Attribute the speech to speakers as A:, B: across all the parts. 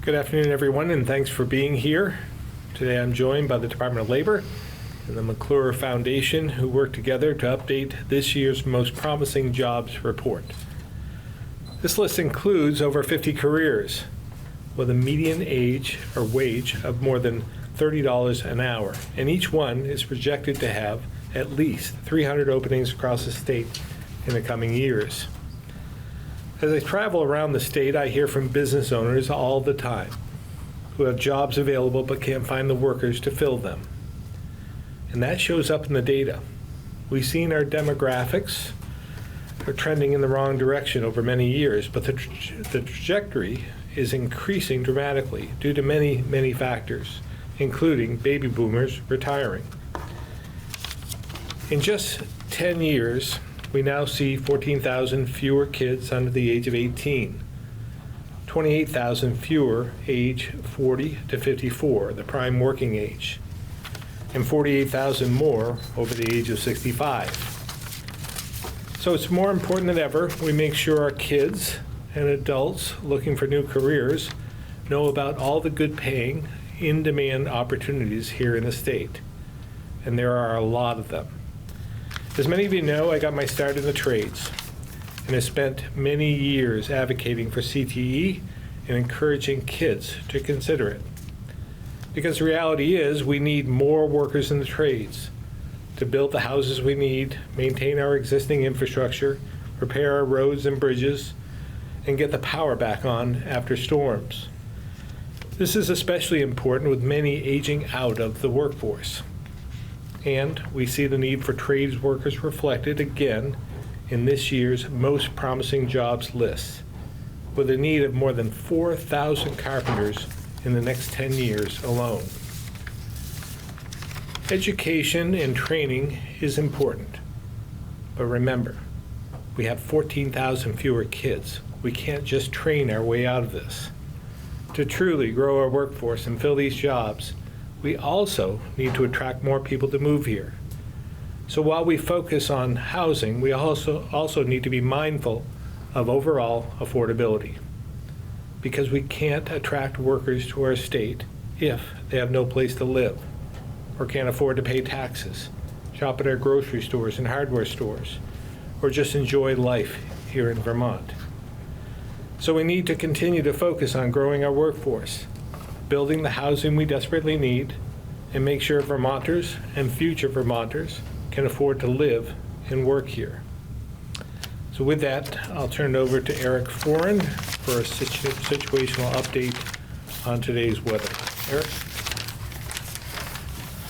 A: Good afternoon, everyone, and thanks for being here. Today I'm joined by the Department of Labor and the McClure Foundation, who work together to update this year's Most Promising Jobs Report. This list includes over 50 careers with a median age or wage of more than $30 an hour, and each one is projected to have at least 300 openings across the state in the coming years. As I travel around the state, I hear from business owners all the time who have jobs available but can't find the workers to fill them. And that shows up in the data. We've seen our demographics are trending in the wrong direction over many years, but the trajectory is increasing dramatically due to many factors, including baby boomers retiring. In just 10 years, we now see 14,000 fewer kids under the age of 18, 28,000 fewer age 40 to 54, the prime working age, and 48,000 more over the age of 65. So it's more important than ever we make sure our kids and adults looking for new careers know about all the good paying, in-demand opportunities here in the state. And there are a lot of them. As many of you know, I got my start in the trades and have spent many years advocating for CTE and encouraging kids to consider it. Because the reality is we need more workers in the trades to build the houses we need, maintain our existing infrastructure, repair our roads and bridges, and get the power back on after storms. This is especially important with many aging out of the workforce. And we see the need for trades workers reflected again in this year's Most Promising Jobs list, with a need of more than 4,000 carpenters in the next 10 years alone. Education and training is important, but remember, we have 14,000 fewer kids. We can't just train our way out of this. To truly grow our workforce and fill these jobs, we also need to attract more people to move here. So while we focus on housing, we also need to be mindful of overall affordability, because we can't attract workers to our state if they have no place to live or can't afford to pay taxes, shop at our grocery stores and hardware stores, or just enjoy life here in Vermont. So we need to continue to focus on growing our workforce, building the housing we desperately need, and make sure Vermonters and future Vermonters can afford to live and work here. So with that, I'll turn it over to Eric Foran for a situational update on today's weather. Eric?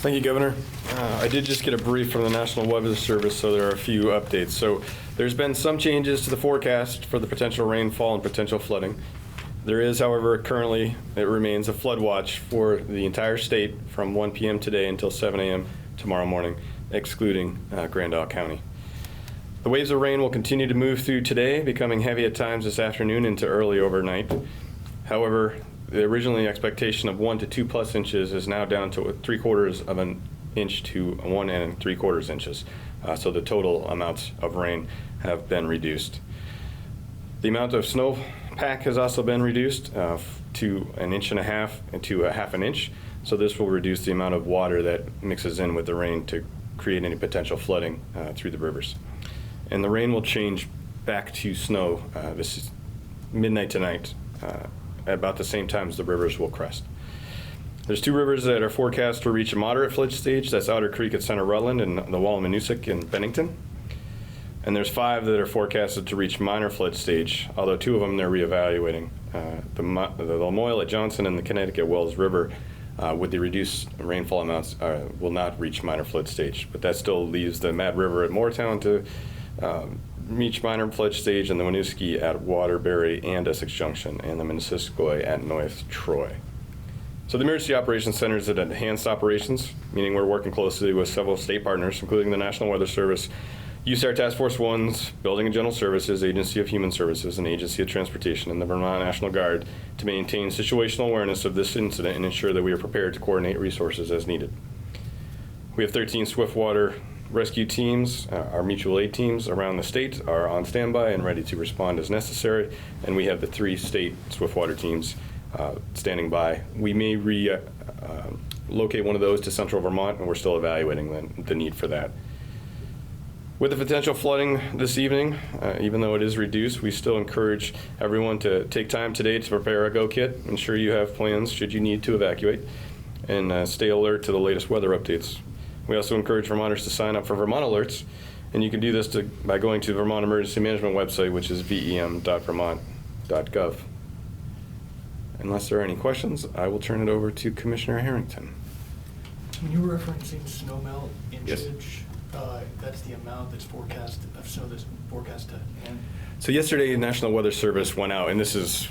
B: Thank you, Governor. I did just get a brief from the National Weather Service, so there are a few updates. So there's been some changes to the forecast for the potential rainfall and potential flooding. There is, however, currently, it remains a flood watch for the entire state from 1 p.m. today until 7 a.m. tomorrow morning, excluding Grand Isle County. The waves of rain will continue to move through today, becoming heavy at times this afternoon into early overnight. However, the originally expectation of 1 to 2+ inches is now down to 3/4 of an inch to 1 3/4 inches. So the total amounts of rain have been reduced. The amount of snowpack has also been reduced to 1.5 inches and to 1/2 inch. So this will reduce the amount of water that mixes in with the rain to create any potential flooding through the rivers. And the rain will change back to snow this is midnight tonight at about the same time as the rivers will crest. There's 2 rivers that are forecast to reach a moderate flood stage. That's Otter Creek at Center Rutland and the Wallamanusick in Bennington. And there's 5 that are forecasted to reach minor flood stage, although 2 of them they're reevaluating. The Lamoille at Johnson and the Connecticut Wells River, with the reduced rainfall amounts, will not reach minor flood stage. But that still leaves the Mad River at Moortown to reach minor flood stage, and the Winooski at Waterbury and Essex Junction, and the Missisquoi at North Troy. So the Emergency Operations Center is at enhanced operations, meaning we're working closely with several state partners, including the National Weather Service, USAR Task Force 1's Building and General Services, Agency of Human Services, and Agency of Transportation, and the Vermont National Guard to maintain situational awareness of this incident and ensure that we are prepared to coordinate resources as needed. We have 13 Swiftwater rescue teams, our mutual aid teams around the state are on standby and ready to respond as necessary, and we have the 3 state Swiftwater teams standing by. We may locate one of those to central Vermont, and we're still evaluating the need for that. With the potential flooding this evening, even though it is reduced, we still encourage everyone to take time today to prepare a go kit, ensure you have plans should you need to evacuate, and stay alert to the latest weather updates. We also encourage Vermonters to sign up for Vermont Alerts, and you can do this by going to the Vermont Emergency Management website, which is vem.vermont.gov. Unless there are any questions, I will turn it over to Commissioner Harrington.
C: When you were referencing snow melt
B: Yes.
C: inchage, that's the amount that's forecast, of snow that's forecast to end?
B: So yesterday, National Weather Service went out, and this is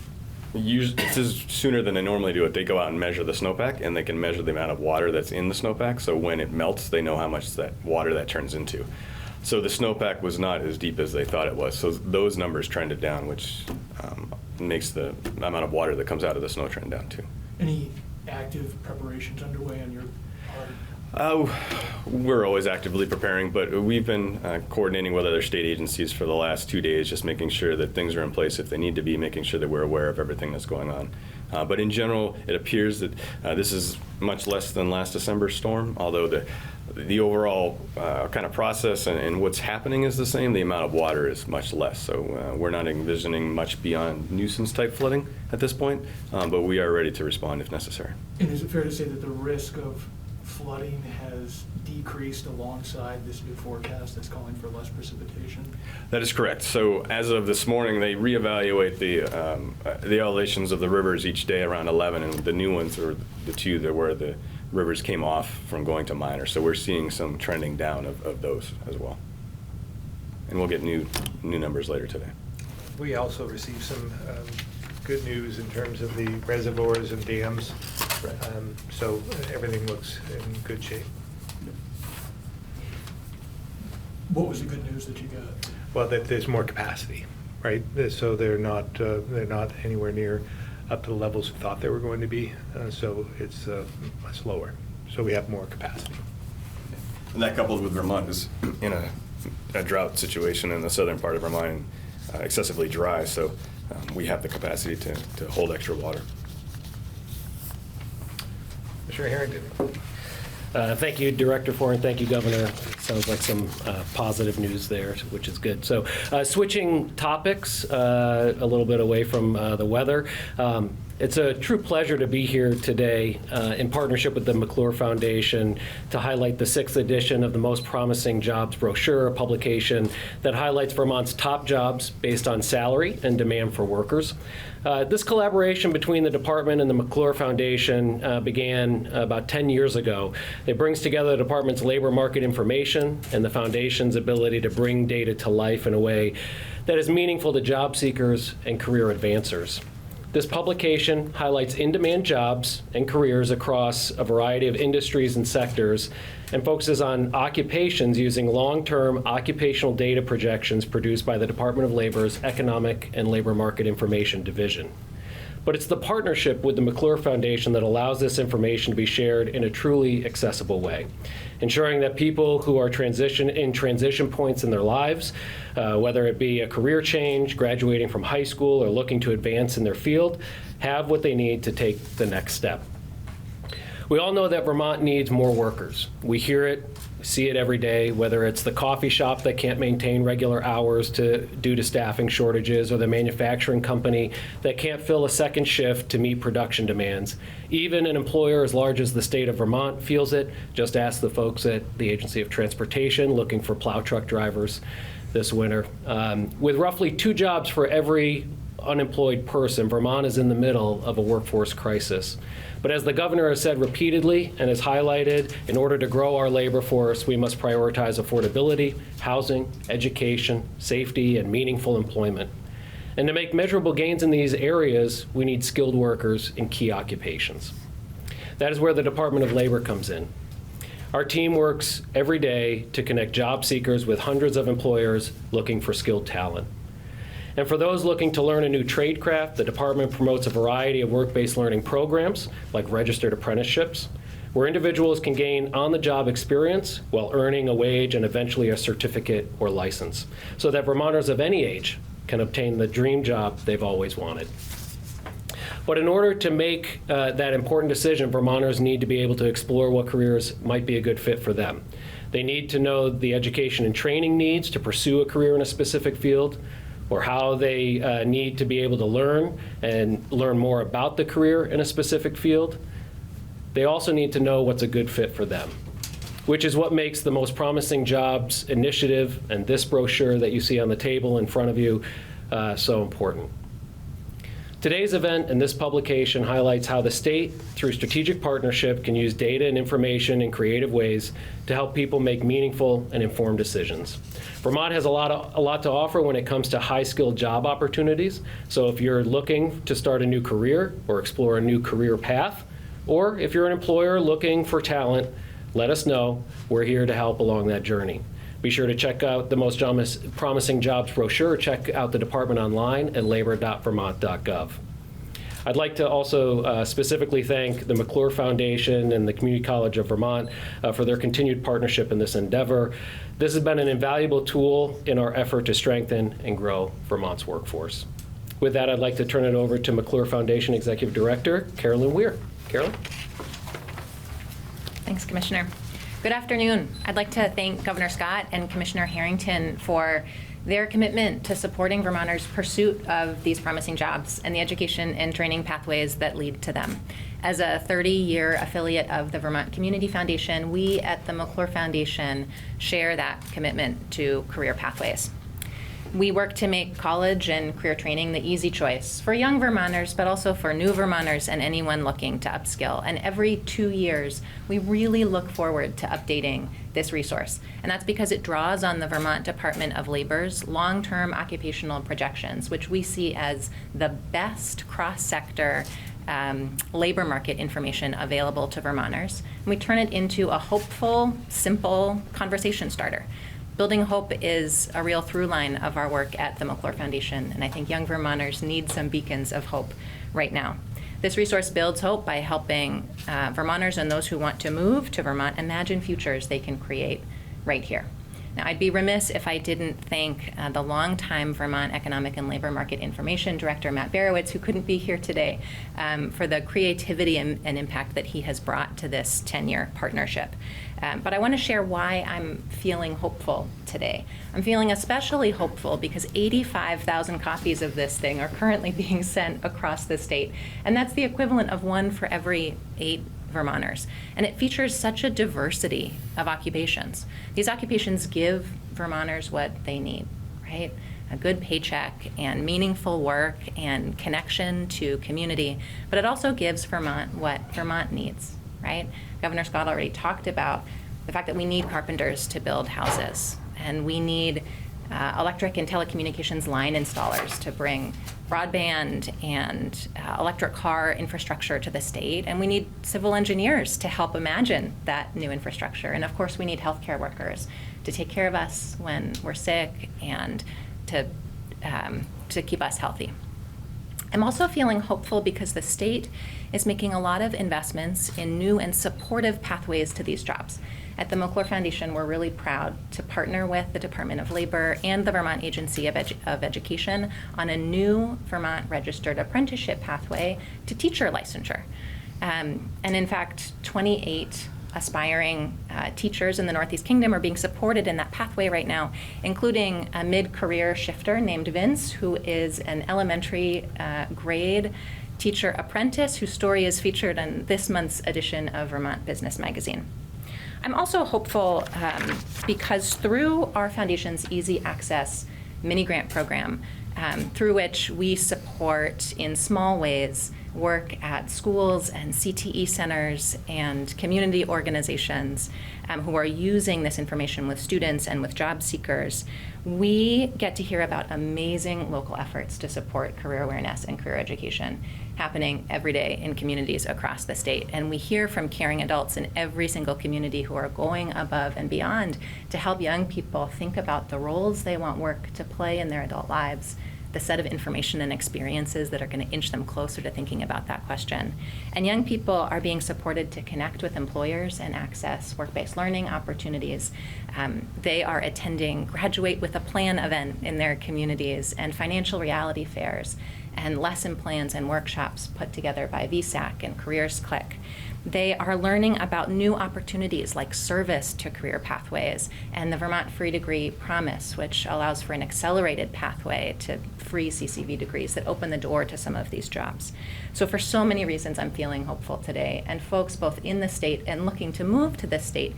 B: sooner than they normally do it. They go out and measure the snowpack, and they can measure the amount of water that's in the snowpack. So when it melts, they know how much that water that turns into. So the snowpack was not as deep as they thought it was. So those numbers trended down, which makes the amount of water that comes out of the snow trend down too.
C: Any active preparations underway on your part?
B: We're always actively preparing, but we've been coordinating with other state agencies for the last 2 days, just making sure that things are in place if they need to be, making sure that we're aware of everything that's going on. But in general, it appears that this is much less than last December's storm, although the overall kind of process and what's happening is the same. The amount of water is much less, so we're not envisioning much beyond nuisance-type flooding at this point, but we are ready to respond if necessary.
C: And is it fair to say that the risk of flooding has decreased alongside this new forecast that's calling for less precipitation?
B: That is correct. So as of this morning, they reevaluate the elevations of the rivers each day around 11, and the new ones are the two that where the rivers came off from going to minor. So we're seeing some trending down of those as well. And we'll get new numbers later today.
A: We also received some good news in terms of the reservoirs and dams.
B: Right.
A: So everything looks in good shape.
C: What was the good news that you got?
A: Well, that there's more capacity, right? So they're not anywhere near up to the levels we thought they were going to be. So it's much lower. So we have more capacity.
B: And that coupled with Vermont is in a drought situation in the southern part of Vermont, excessively dry. So we have the capacity to hold extra water.
A: Mr. Harrington.
D: Thank you, Director Ford, and thank you, Governor. It sounds like some positive news there, which is good. So switching topics a little bit away from the weather. It's a true pleasure to be here today in partnership with the McClure Foundation to highlight the 6th edition of the Most Promising Jobs brochure, a publication that highlights Vermont's top jobs based on salary and demand for workers. This collaboration between the department and the McClure Foundation began about 10 years ago. It brings together the department's labor market information and the foundation's ability to bring data to life in a way that is meaningful to job seekers and career advancers. This publication highlights in-demand jobs and careers across a variety of industries and sectors and focuses on occupations using long-term occupational data projections produced by the Department of Labor's Economic and Labor Market Information Division. But it's the partnership with the McClure Foundation that allows this information to be shared in a truly accessible way, ensuring that people who are in transition points in their lives, whether it be a career change, graduating from high school, or looking to advance in their field, have what they need to take the next step. We all know that Vermont needs more workers. We hear it, see it every day, whether it's the coffee shop that can't maintain regular hours due to staffing shortages, or the manufacturing company that can't fill a second shift to meet production demands. Even an employer as large as the state of Vermont feels it. Just ask the folks at the Agency of Transportation looking for plow truck drivers this winter. With roughly 2 jobs for every unemployed person, Vermont is in the middle of a workforce crisis. But as the governor has said repeatedly and has highlighted, in order to grow our labor force, we must prioritize affordability, housing, education, safety, and meaningful employment. And to make measurable gains in these areas, we need skilled workers in key occupations. That is where the Department of Labor comes in. Our team works every day to connect job seekers with hundreds of employers looking for skilled talent. And for those looking to learn a new trade craft, the department promotes a variety of work-based learning programs, like registered apprenticeships, where individuals can gain on-the-job experience while earning a wage and eventually a certificate or license, so that Vermonters of any age can obtain the dream job they've always wanted. But in order to make that important decision, Vermonters need to be able to explore what careers might be a good fit for them. They need to know the education and training needs to pursue a career in a specific field, or how they need to be able to learn and learn more about the career in a specific field. They also need to know what's a good fit for them, which is what makes the Most Promising Jobs initiative and this brochure that you see on the table in front of you so important. Today's event and this publication highlights how the state, through strategic partnership, can use data and information in creative ways to help people make meaningful and informed decisions. Vermont has a lot to offer when it comes to high-skilled job opportunities. So if you're looking to start a new career or explore a new career path, or if you're an employer looking for talent, let us know. We're here to help along that journey. Be sure to check out the Most Promising Jobs brochure. Check out the department online at labor.vermont.gov. I'd like to also specifically thank the McClure Foundation and the Community College of Vermont for their continued partnership in this endeavor. This has been an invaluable tool in our effort to strengthen and grow Vermont's workforce. With that, I'd like to turn it over to McClure Foundation Executive Director, Carolyn Weir. Carolyn?
E: Thanks, Commissioner. Good afternoon. I'd like to thank Governor Scott and Commissioner Harrington for their commitment to supporting Vermonters' pursuit of these promising jobs and the education and training pathways that lead to them. As a 30-year affiliate of the Vermont Community Foundation, we at the McClure Foundation share that commitment to career pathways. We work to make college and career training the easy choice for young Vermonters, but also for new Vermonters and anyone looking to upskill. And every 2 years, we really look forward to updating this resource. And that's because it draws on the Vermont Department of Labor's long-term occupational projections, which we see as the best cross-sector labor market information available to Vermonters. And we turn it into a hopeful, simple conversation starter. Building hope is a real through line of our work at the McClure Foundation, and I think young Vermonters need some beacons of hope right now. This resource builds hope by helping Vermonters and those who want to move to Vermont imagine futures they can create right here. Now, I'd be remiss if I didn't thank the longtime Vermont Economic and Labor Market Information Director, Matt Barowitz, who couldn't be here today, for the creativity and impact that he has brought to this 10-year partnership. But I want to share why I'm feeling hopeful today. I'm feeling especially hopeful because 85,000 copies of this thing are currently being sent across the state, and that's the equivalent of one for every 8 Vermonters. And it features such a diversity of occupations. These occupations give Vermonters what they need, right? A good paycheck and meaningful work and connection to community, but it also gives Vermont what Vermont needs, right? Governor Scott already talked about the fact that we need carpenters to build houses, and we need electric and telecommunications line installers to bring broadband and electric car infrastructure to the state, and we need civil engineers to help imagine that new infrastructure. And of course, we need healthcare workers to take care of us when we're sick and to keep us healthy. I'm also feeling hopeful because the state is making a lot of investments in new and supportive pathways to these jobs. At the McClure Foundation, we're really proud to partner with the Department of Labor and the Vermont Agency of Education on a new Vermont registered apprenticeship pathway to teacher licensure. And in fact, 28 aspiring teachers in the Northeast Kingdom are being supported in that pathway right now, including a mid-career shifter named Vince, who is an elementary grade teacher apprentice whose story is featured in this month's edition of Vermont Business Magazine. I'm also hopeful because through our foundation's Easy Access mini grant program, through which we support in small ways work at schools and CTE centers and community organizations who are using this information with students and with job seekers, we get to hear about amazing local efforts to support career awareness and career education happening every day in communities across the state. And we hear from caring adults in every single community who are going above and beyond to help young people think about the roles they want work to play in their adult lives, the set of information and experiences that are going to inch them closer to thinking about that question. And young people are being supported to connect with employers and access work-based learning opportunities. They are attending Graduate with a Plan event in their communities and financial reality fairs and lesson plans and workshops put together by VSAC and Careers Click. They are learning about new opportunities like service to career pathways and the Vermont Free Degree Promise, which allows for an accelerated pathway to free CCV degrees that open the door to some of these jobs. So for so many reasons, I'm feeling hopeful today. And folks both in the state and looking to move to the state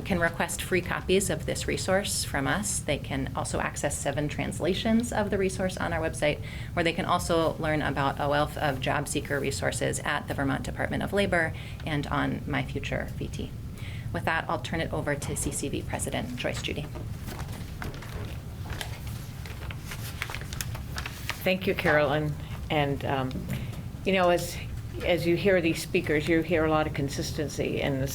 E: can request free copies of this resource from us. They can also access 7 translations of the resource on our website, where they can also learn about a wealth of job seeker resources at the Vermont Department of Labor and on My Future VT. With that, I'll turn it over to CCV President Joyce Judy.
F: Thank you, Carolyn. And, you know, as you hear these speakers, you hear a lot of consistency and the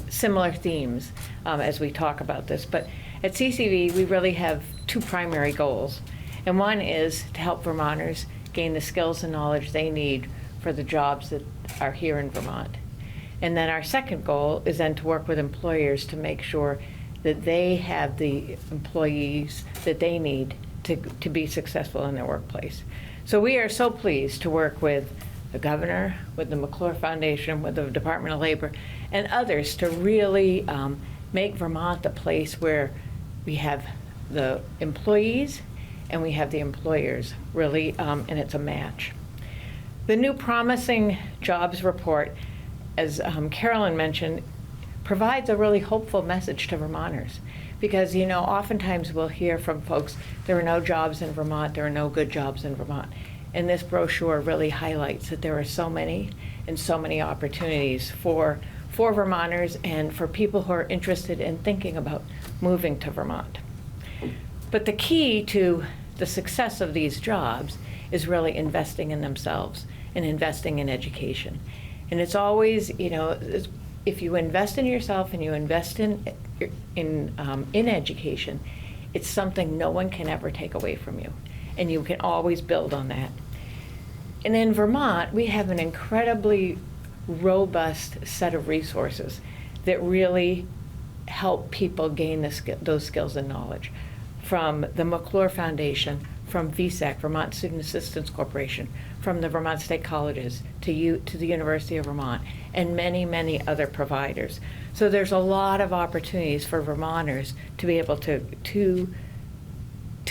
F: similar themes as we talk about this. But at CCV, we really have 2 primary goals. And one is to help Vermonters gain the skills and knowledge they need for the jobs that are here in Vermont. And then our second goal is then to work with employers to make sure that they have the employees that they need to be successful in their workplace. So we are so pleased to work with the governor, with the McClure Foundation, with the Department of Labor, and others to really make Vermont the place where we have the employees and we have the employers, really, and it's a match. The new Promising Jobs Report, as Carolyn mentioned, provides a really hopeful message to Vermonters. Because, you know, oftentimes we'll hear from folks, there are no jobs in Vermont, there are no good jobs in Vermont. And this brochure really highlights that there are so many and so many opportunities for Vermonters and for people who are interested in thinking about moving to Vermont. But the key to the success of these jobs is really investing in themselves and investing in education. And it's always, you know, if you invest in yourself and you invest in education, it's something no one can ever take away from you. And you can always build on that. And in Vermont, we have an incredibly robust set of resources that really help people gain those skills and knowledge. From the McClure Foundation, from VSAC, Vermont Student Assistance Corporation, from the Vermont State Colleges to the University of Vermont, and many, many other providers. So there's a lot of opportunities for Vermonters to be able to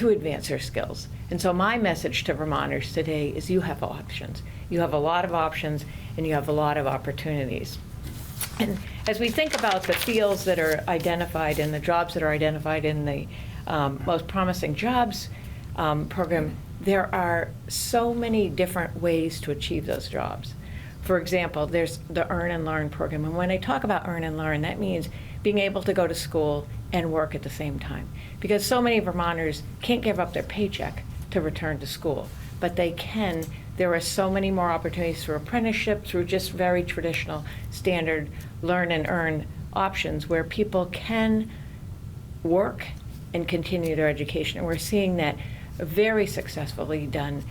F: advance their skills. And so my message to Vermonters today is you have options. You have a lot of options and you have a lot of opportunities. And as we think about the fields that are identified and the jobs that are identified in the Most Promising Jobs program, there are so many different ways to achieve those jobs. For example, there's the Earn and Learn program. And when I talk about Earn and Learn, that means being able to go to school and work at the same time. Because so many Vermonters can't give up their paycheck to return to school, but they can. There are so many more opportunities through apprenticeship, through just very traditional standard learn and earn options where people can work and continue their education. And we're seeing that very successfully done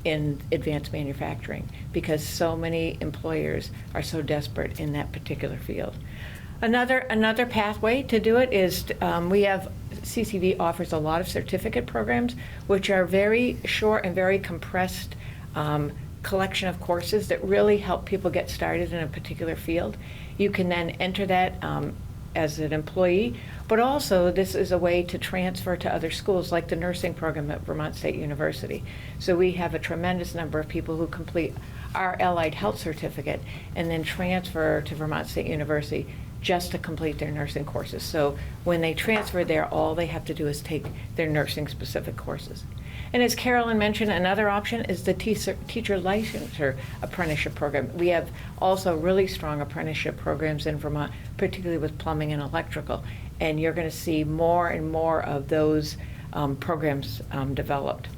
F: in advanced manufacturing because so many employers are so desperate in that particular field. Another pathway to do it is CCV offers a lot of certificate programs, which are very short and very compressed collection of courses that really help people get started in a particular field. You can then enter that as an employee, but also this is a way to transfer to other schools like the nursing program at Vermont State University. So we have a tremendous number of people who complete our allied health certificate and then transfer to Vermont State University just to complete their nursing courses. So when they transfer there, all they have to do is take their nursing specific courses. And as Carolyn mentioned, another option is the teacher licensure apprenticeship program. We have also really strong apprenticeship programs in Vermont, particularly with plumbing and electrical. And you're going to see more and more of those programs developed.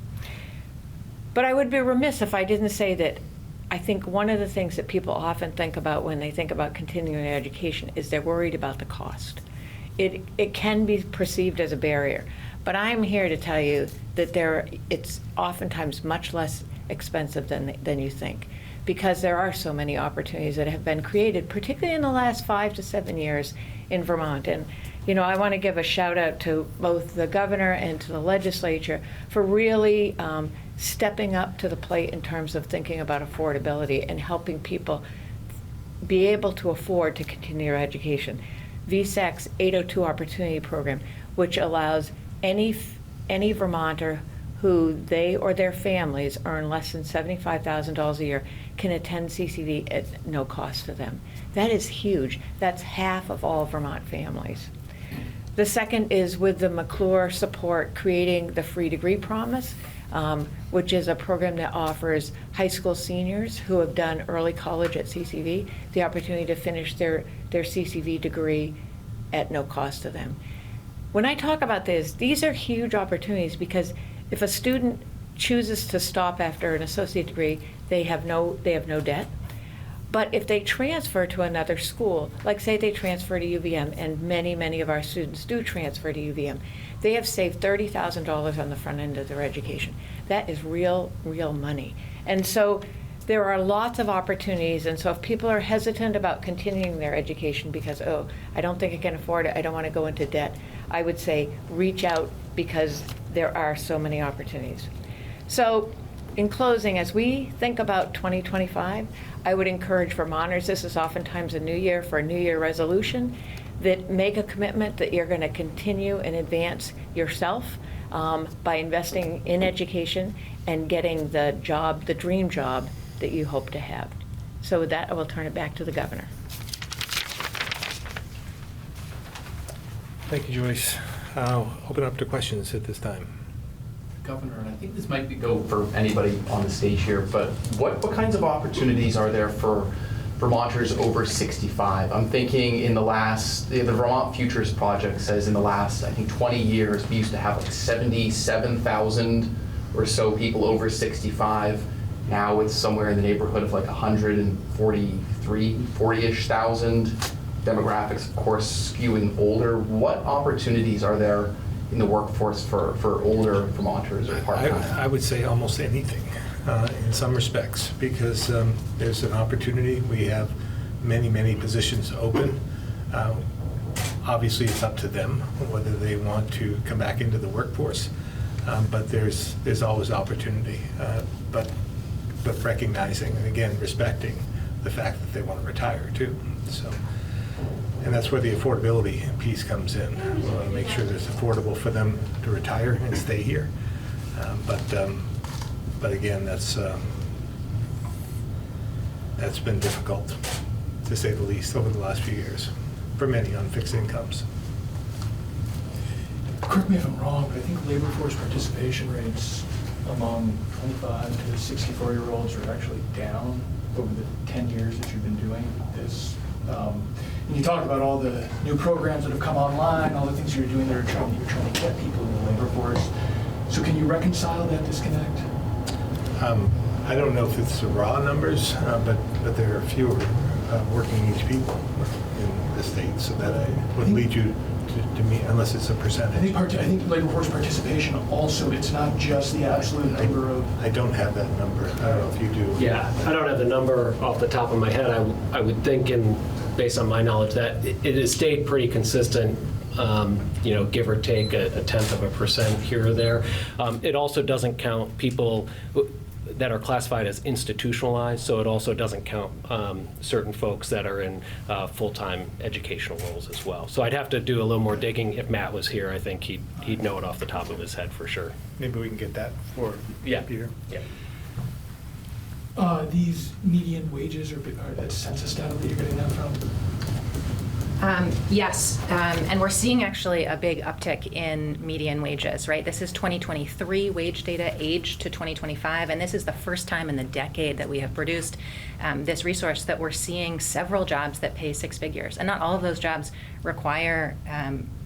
F: But I would be remiss if I didn't say that I think one of the things that people often think about when they think about continuing education is they're worried about the cost. It can be perceived as a barrier, but I'm here to tell you that it's oftentimes much less expensive than you think, because there are so many opportunities that have been created, particularly in the last 5 to 7 years in Vermont. And you know, I want to give a shout out to both the governor and to the legislature for really stepping up to the plate in terms of thinking about affordability and helping people be able to afford to continue their education. VSAC's 802 Opportunity Program, which allows any Vermonter who they or their families earn less than $75,000 a year can attend CCV at no cost to them. That is huge. That's half of all Vermont families. The second is with the McClure support, creating the Free Degree Promise, which is a program that offers high school seniors who have done early college at CCV the opportunity to finish their CCV degree at no cost to them. When I talk about this, these are huge opportunities because if a student chooses to stop after an associate degree, they have no debt. But if they transfer to another school, like say they transfer to UVM, and many of our students do transfer to UVM, they have saved $30,000 on the front end of their education. That is real money. And so there are lots of opportunities, and so if people are hesitant about continuing their education because, oh, I don't think I can afford it, I don't want to go into debt, I would say reach out because there are so many opportunities. So in closing, as we think about 2025, I would encourage Vermonters, this is oftentimes a new year for a new year resolution, that make a commitment that you're going to continue and advance yourself by investing in education and getting the job, the dream job that you hope to have. So with that, I will turn it back to the governor.
A: Thank you, Joyce. I'll open up to questions at this time.
G: Governor, and I think this might go for anybody on the stage here, but what kinds of opportunities are there for Vermonters over 65? I'm thinking in the Vermont Futures Project says in the last, I think 20 years, we used to have like 77,000 or so people over 65. Now it's somewhere in the neighborhood of like 40-ish thousand. Demographics, of course, skewing older. What opportunities are there in the workforce for older Vermonters or part-time?
A: I would say almost anything in some respects, because there's an opportunity. We have many positions open. Obviously, it's up to them whether they want to come back into the workforce, but there's always opportunity. But recognizing, and again, respecting the fact that they want to retire too. So. And that's where the affordability piece comes in. We want to make sure that it's affordable for them to retire and stay here. But again, that's been difficult, to say the least, over the last few years for many on fixed incomes.
C: Correct me if I'm wrong, but I think labor force participation rates among 25 to 64-year-olds are actually down over the 10 years that you've been doing this. And you talked about all the new programs that have come online, all the things you're doing that you're trying to get people in the labor force. So can you reconcile that disconnect?
A: I don't know if it's the raw numbers, but there are fewer working age people in the state, so that would lead you to me, unless it's a percentage.
C: I think labor force participation also, it's not just the absolute number of...
A: I don't have that number. I don't know if you do.
D: Yeah, I don't have the number off the top of my head. I would think, based on my knowledge, that it has stayed pretty consistent, give or take a 0.1% here or there. It also doesn't count people that are classified as institutionalized, so it also doesn't count certain folks that are in full-time educational roles as well. So I'd have to do a little more digging. If Matt was here, I think he'd know it off the top of his head for sure.
A: Maybe we can get that for Peter.
D: Yeah.
C: These median wages, are that census data that you're getting that from?
E: Yes, and we're seeing actually a big uptick in median wages, right? This is 2023 wage data aged to 2025, and this is the first time in the decade that we have produced this resource that we're seeing several jobs that pay 6 figures. And not all of those jobs require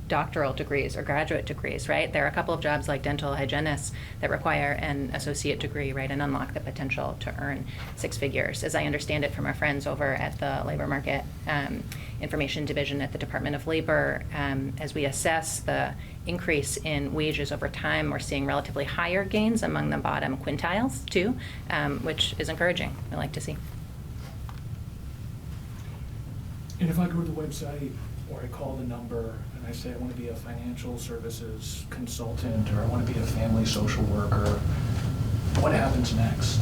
E: doctoral degrees or graduate degrees, right? There are a couple of jobs like dental hygienists that require an associate degree, right, and unlock the potential to earn 6 figures. As I understand it from our friends over at the Labor Market Information Division at the Department of Labor, as we assess the increase in wages over time, we're seeing relatively higher gains among the bottom quintiles too, which is encouraging. We like to see.
C: And if I go to the website or I call the number and I say I want to be a financial services consultant or I want to be a family social worker, What happens next?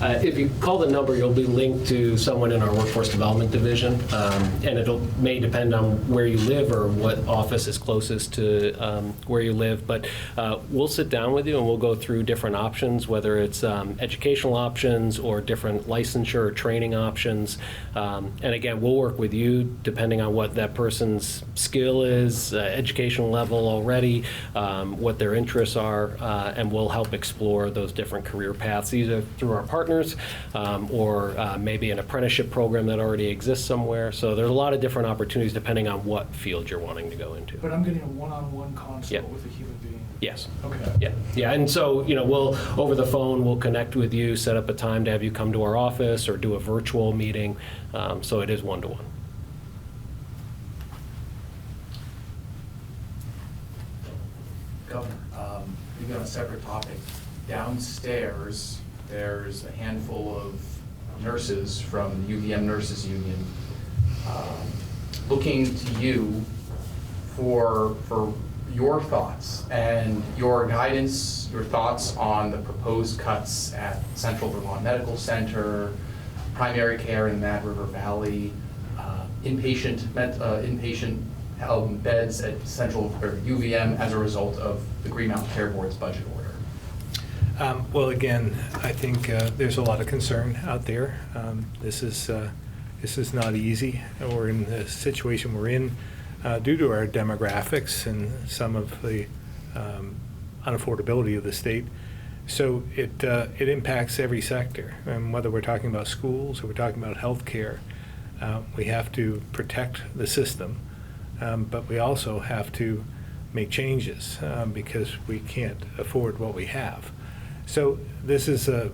D: If you call the number, you'll be linked to someone in our Workforce Development Division, and it may depend on where you live or what office is closest to where you live, but we'll sit down with you and we'll go through different options, whether it's educational options or different licensure or training options. And again, we'll work with you depending on what that person's skill is, educational level already, what their interests are, and we'll help explore those different career paths, either through our partners or maybe an apprenticeship program that already exists somewhere. So there's a lot of different opportunities depending on what field you're wanting to go into.
C: But I'm getting a one-on-one consult
D: Yep.
C: with a human being.
D: Yes.
C: Okay.
D: Yeah, and so, we'll, over the phone, we'll connect with you, set up a time to have you come to our office or do a virtual meeting. So it is one-to-one.
G: Governor, maybe on a separate topic, downstairs, there's a handful of nurses from the UVM Nurses Union looking to you for your thoughts and your guidance, your thoughts on the proposed cuts at Central Vermont Medical Center, primary care in the Mad River Valley, inpatient beds at Central or UVM as a result of the Green Mountain Care Board's budget order.
A: Well, again, I think there's a lot of concern out there. This is not easy. We're in the situation we're in due to our demographics and some of the unaffordability of the state. So it impacts every sector. And whether we're talking about schools or we're talking about healthcare, we have to protect the system, but we also have to make changes because we can't afford what we have. So this is a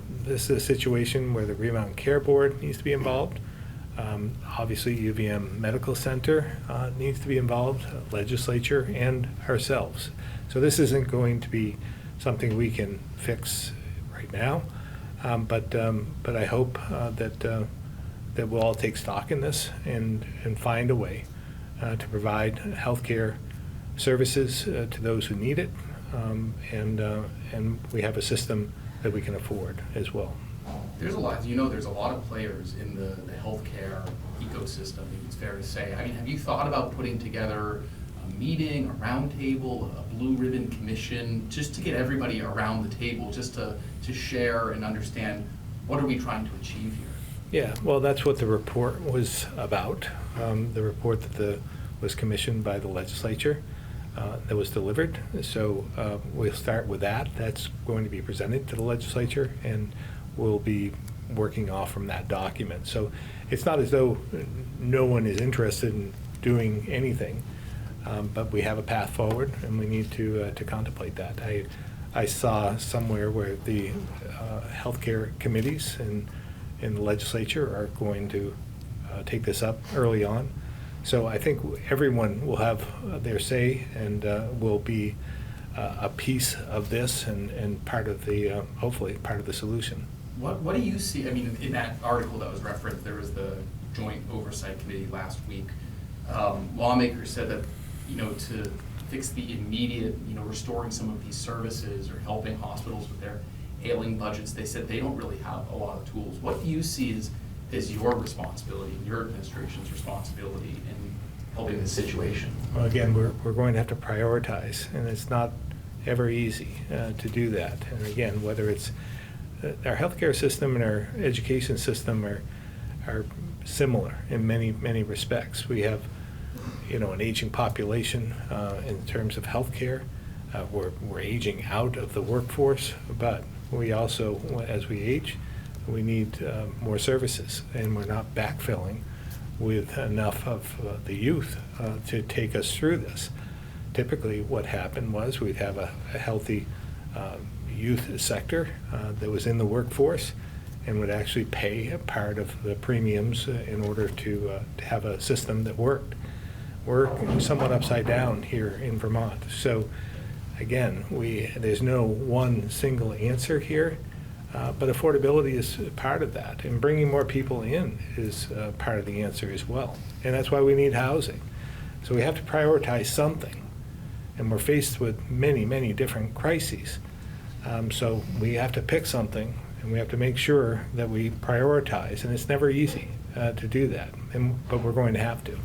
A: situation where the Green Mountain Care Board needs to be involved. Obviously, UVM Medical Center needs to be involved, legislature, and ourselves. So this isn't going to be something we can fix right now, but I hope that we'll all take stock in this and find a way to provide healthcare services to those who need it, and we have a system that we can afford as well.
G: There's a lot of players in the healthcare ecosystem, I think it's fair to say. I mean, have you thought about putting together a meeting, a roundtable, a blue ribbon commission, just to get everybody around the table, just to share and understand what are we trying to achieve here?
A: Yeah, well, that's what the report was about. The report that was commissioned by the legislature that was delivered. So we'll start with that. That's going to be presented to the legislature, and we'll be working off from that document. So it's not as though no one is interested in doing anything, but we have a path forward, and we need to contemplate that. I saw somewhere where the healthcare committees in the legislature are going to take this up early on. So I think everyone will have their say and will be a piece of this and part of the, hopefully, part of the solution.
G: What do you see, I mean, in that article that was referenced, there was the Joint Oversight Committee last week. Lawmakers said that, to fix the immediate, restoring some of these services or helping hospitals with their ailing budgets, they said they don't really have a lot of tools. What do you see as your responsibility, your administration's responsibility in helping this situation?
A: Well, again, we're going to have to prioritize, and it's not ever easy to do that. And again, whether it's our healthcare system and our education system are similar in many, many respects. We have, an aging population in terms of healthcare. We're aging out of the workforce, but we also, as we age, we need more services, and we're not backfilling with enough of the youth to take us through this. Typically, what happened was we'd have a healthy youth sector that was in the workforce and would actually pay a part of the premiums in order to have a system that worked. We're somewhat upside down here in Vermont. So again, there's no one single answer here, but affordability is part of that, and bringing more people in is part of the answer as well. And that's why we need housing. So we have to prioritize something, and we're faced with many, many different crises. So we have to pick something, and we have to make sure that we prioritize, and it's never easy to do that, but we're going to have to.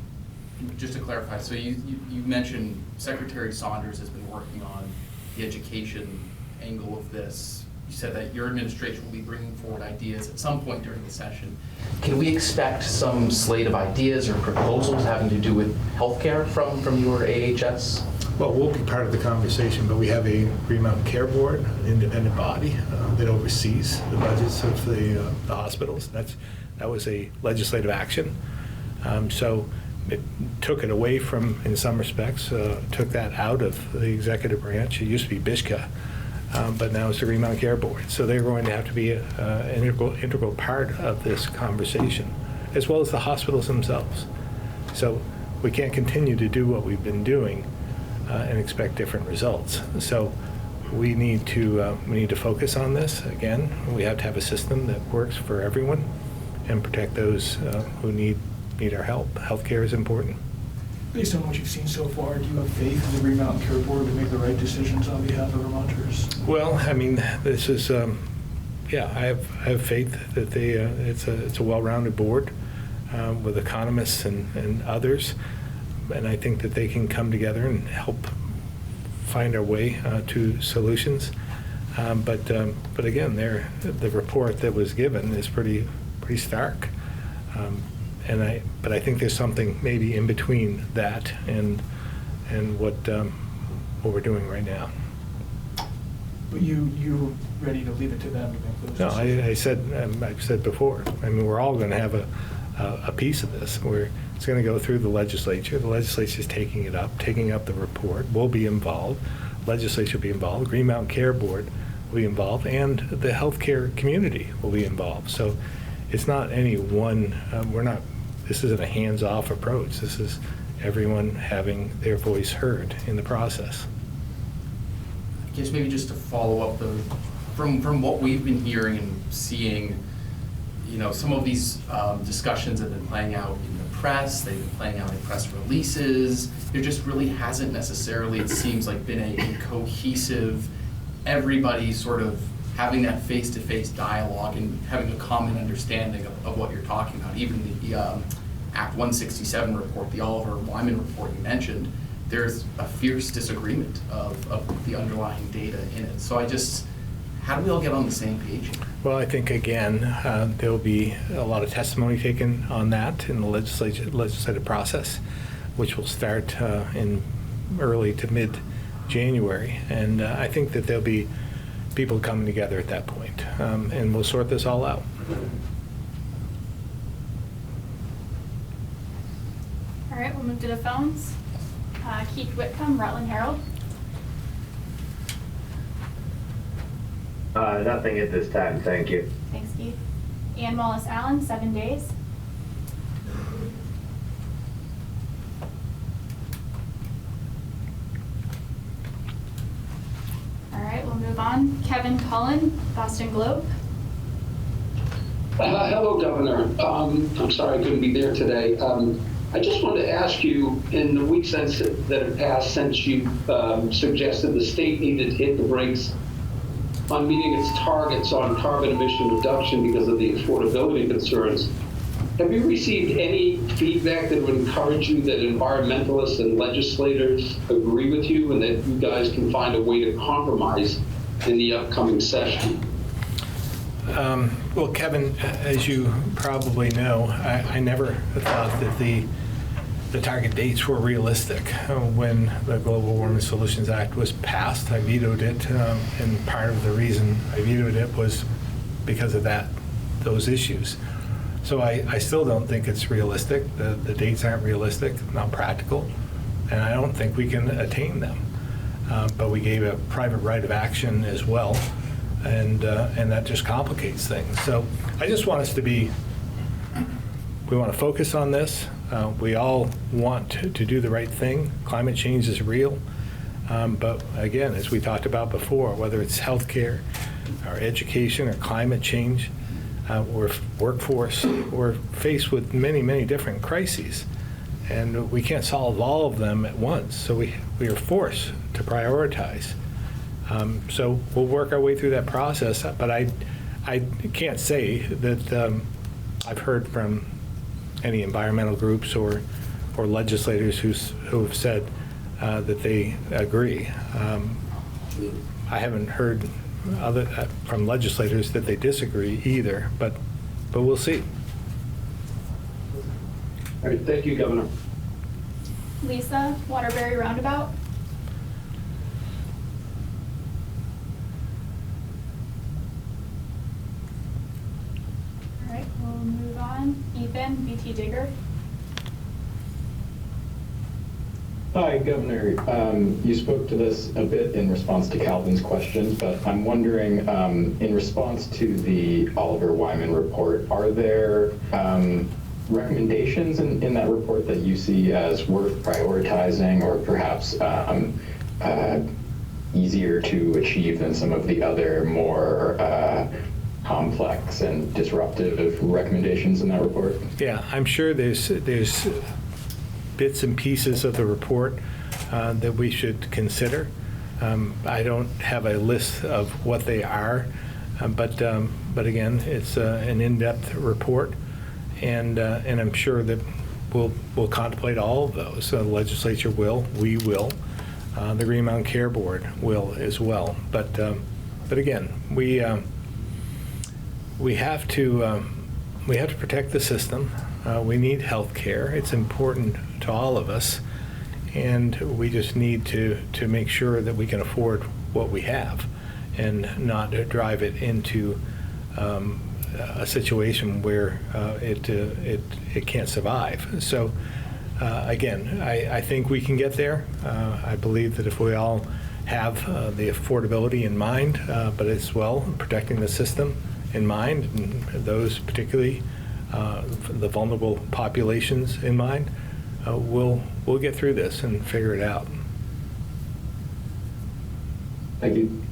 G: Just to clarify, so you mentioned Secretary Saunders has been working on the education angle of this. You said that your administration will be bringing forward ideas at some point during the session. Can we expect some slate of ideas or proposals having to do with healthcare from your AHS?
A: Well, we'll be part of the conversation, but we have a Green Mountain Care Board, an independent body that oversees the budgets of the hospitals. That was a legislative action. So it took it away from, in some respects, took that out of the executive branch. It used to be BISCA, but now it's the Green Mountain Care Board. So they're going to have to be an integral part of this conversation, as well as the hospitals themselves. So we can't continue to do what we've been doing and expect different results. So we need to focus on this. Again, we have to have a system that works for everyone and protect those who need our help. Healthcare is important.
C: Based on what you've seen so far, do you have faith in the Green Mountain Care Board to make the right decisions on behalf of Vermonters?
A: Well, I mean, this is, I have faith that it's a well-rounded board with economists and others, and I think that they can come together and help find our way to solutions. But again, the report that was given is pretty stark. But I think there's something maybe in between that and what we're doing right now.
C: But you're ready to leave it to them to make those
A: No,
C: decisions?
A: I've said before, I mean, we're all going to have a piece of this. It's going to go through the legislature. The legislature's taking up the report. We'll be involved. Legislature will be involved. Green Mountain Care Board will be involved, and the healthcare community will be involved. So it's not any one. This isn't a hands-off approach. This is everyone having their voice heard in the process.
G: I guess maybe just to follow up, from what we've been hearing and seeing, some of these discussions have been playing out in the press, they've been playing out in press releases. There just really hasn't necessarily, it seems like, been a cohesive, everybody sort of having that face-to-face dialogue and having a common understanding of what you're talking about. Even the Act 167 report, the Oliver Wyman report you mentioned, there's a fierce disagreement of the underlying data in it. So how do we all get on the same page?
A: Well, I think, again, there will be a lot of testimony taken on that in the legislative process, which will start in early to mid-January. And I think that there'll be people coming together at that point, and we'll sort this all out.
H: All right, we'll move to the phones. Keith Whitcomb, Rutland Herald.
I: Nothing at this time, thank you.
H: Thanks, Keith. Ann Wallace Allen, 7 days. All right, we'll move on. Kevin Cullen, Boston Globe.
J: Hello, Governor. I'm sorry I couldn't be there today. I just wanted to ask you, in the weeks that have passed since you suggested the state needed to hit the brakes on meeting its targets on carbon emission reduction because of the affordability concerns, have you received any feedback that would encourage you that environmentalists and legislators agree with you and that you guys can find a way to compromise in the upcoming session?
A: Well, Kevin, as you probably know, I never thought that the target dates were realistic. When the Global Warming Solutions Act was passed, I vetoed it, and part of the reason I vetoed it was because of those issues. So I still don't think it's realistic. The dates aren't realistic, not practical, and I don't think we can attain them. But we gave a private right of action as well, and that just complicates things. So I just want us to we want to focus on this. We all want to do the right thing. Climate change is real. But again, as we talked about before, whether it's healthcare or education or climate change or workforce, we're faced with many, many different crises. And we can't solve all of them at once. So we are forced to prioritize. So we'll work our way through that process, but I can't say that I've heard from any environmental groups or legislators who have said that they agree. I haven't heard from legislators that they disagree either, but we'll see.
J: All right, thank you, Governor.
H: Lisa, Waterbury Roundabout. All right, we'll move on. Ethan, BT Digger.
K: Hi, Governor. You spoke to this a bit in response to Calvin's question, but I'm wondering, in response to the Oliver Wyman report, are there recommendations in that report that you see as worth prioritizing or perhaps easier to achieve than some of the other more complex and disruptive recommendations in that report?
A: Yeah, I'm sure there's bits and pieces of the report that we should consider. I don't have a list of what they are, but again, it's an in-depth report, and I'm sure that we'll contemplate all of those. The legislature will, we will, the Green Mountain Care Board will as well. But again, we have to protect the system. We need health care. It's important to all of us, and we just need to make sure that we can afford what we have and not drive it into a situation where it can't survive. So again, I think we can get there. I believe that if we all have the affordability in mind, but as well protecting the system in mind, and those particularly the vulnerable populations in mind, we'll get through this and figure it out.
K: Thank you.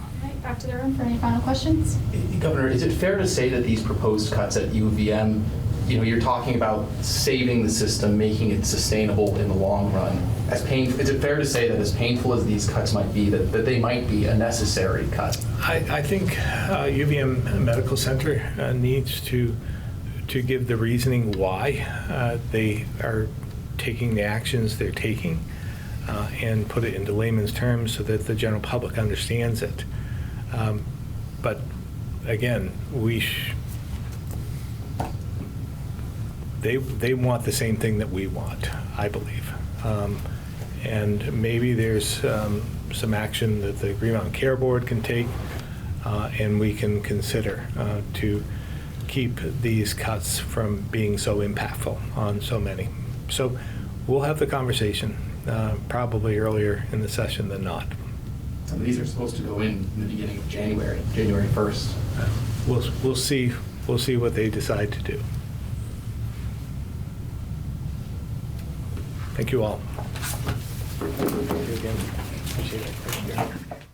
H: All right, back to the room for any final questions.
G: Governor, is it fair to say that these proposed cuts at UVM, you're talking about saving the system, making it sustainable in the long run? Is it fair to say that as painful as these cuts might be, that they might be a necessary cut?
A: I think UVM Medical Center needs to give the reasoning why they are taking the actions they're taking and put it into layman's terms so that the general public understands it. But again, they want the same thing that we want, I believe. And maybe there's some action that the Green Mountain Care Board can take and we can consider to keep these cuts from being so impactful on so many. So we'll have the conversation probably earlier in the session than not.
G: Some of these are supposed to go in the beginning of January 1st.
A: We'll see what they decide to do. Thank you all. Thank you again. Appreciate it.